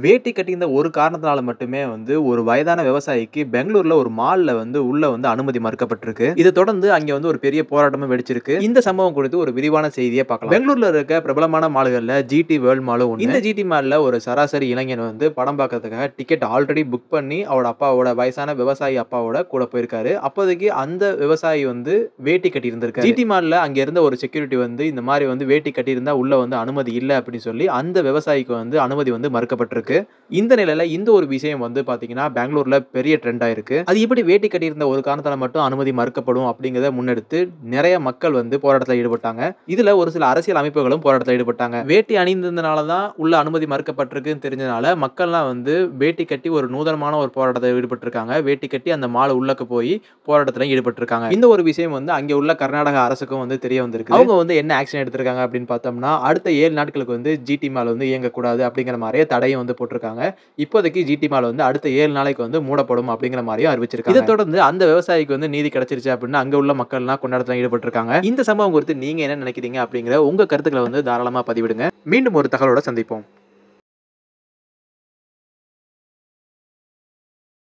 வேட்டி கட்டியிருந்த ஒரு காரணத்தினால மட்டுமே வந்து ஒரு வயதான விவசாயிக்கு பெங்களூர்ல ஒரு மால்ல வந்து உள்ள வந்து அனுமதி மறுக்கப்பட்டிருக்கு. இதை தொடர்ந்து அங்க வந்து ஒரு பெரிய போராட்டமும் வெடிச்சிருக்கு. இந்த சம்பவம் குறித்து ஒரு விரிவான செய்தியை பார்க்கலாம். பெங்களூர்ல இருக்க பிரபலமான மால்கள்ல ஜிடி வேர்ல்ட் மாலும் ஒண்ணு. இந்த ஜிடி மால்ல ஒரு சராசரி இளைஞன் வந்து படம் பார்க்கறதுக்காக டிக்கெட் ஆல்ரெடி புக் பண்ணி அவரோட அப்பாவோட வயசான விவசாயி அப்பாவோட கூட போயிருக்காரு. அப்போதைக்கு அந்த விவசாயி வந்து வேட்டி கட்டி இருந்திருக்காரு. ஜிடி மால்ல அங்க இருந்த ஒரு செக்யூரிட்டி வந்து இந்த மாதிரி வந்து வேட்டி கட்டி இருந்தா உள்ள வந்து அனுமதி இல்ல அப்படின்னு சொல்லி அந்த விவசாயிக்கு வந்து அனுமதி வந்து மறுக்கப்பட்டிருக்கு. இந்த நிலையில இந்த ஒரு விஷயம் வந்து பாத்தீங்கன்னா பெங்களூர்ல பெரிய ட்ரெண்ட் ஆயிருக்கு. அது இப்படி வேட்டி கட்டியிருந்த ஒரு காரணத்தால மட்டும் அனுமதி மறுக்கப்படும் அப்படிங்கறத முன்னெடுத்து நிறைய மக்கள் வந்து போராட்டத்தில் ஈடுபட்டாங்க. இதுல ஒரு சில அரசியல் அமைப்புகளும் போராட்டத்தில் ஈடுபட்டாங்க. வேட்டி அணிந்ததுனால தான் உள்ள அனுமதி மறுக்கப்பட்டிருக்குன்னு தெரிஞ்சதுனால மக்கள்லாம் வந்து வேட்டி கட்டி ஒரு நூதனமான ஒரு போராட்டத்தில் ஈடுபட்டிருக்காங்க. வேட்டி கட்டி அந்த மால் உள்ளக்கு போய் போராட்டத்தில் ஈடுபட்டிருக்காங்க. இந்த ஒரு விஷயம் வந்து அங்கே உள்ள கர்நாடக அரசுக்கும் வந்து தெரிய வந்திருக்கு. அவங்க வந்து என்ன ஆக்ஷன் எடுத்திருக்காங்க அப்படின்னு பார்த்தோம்னா அடுத்த 7 நாட்களுக்கு வந்து ஜிடி மால் வந்து இயங்கக்கூடாது அப்படிங்கிற மாதிரியே தடையும் வந்து போட்டிருக்காங்க. இப்போதைக்கு ஜிடி மால் வந்து அடுத்த 7 நாளைக்கு வந்து மூடப்படும் அப்படிங்கிற மாதிரியும் அறிவிச்சிருக்காங்க. இதை தொடர்ந்து அந்த விவசாயிக்கு வந்து நீதி கிடைச்சிருச்சு அப்படின்னு அங்க உள்ள மக்கள் எல்லாம் கொண்டாட்டத்தில் ஈடுபட்டிருக்காங்க. இந்த சம்பவம் குறித்து நீங்க என்ன நினைக்கிறீங்க அப்படிங்கிற உங்க கருத்துக்களை வந்து தாராளமா பதிவிடுங்க. மீண்டும் ஒரு தகவலோட சந்திப்போம்.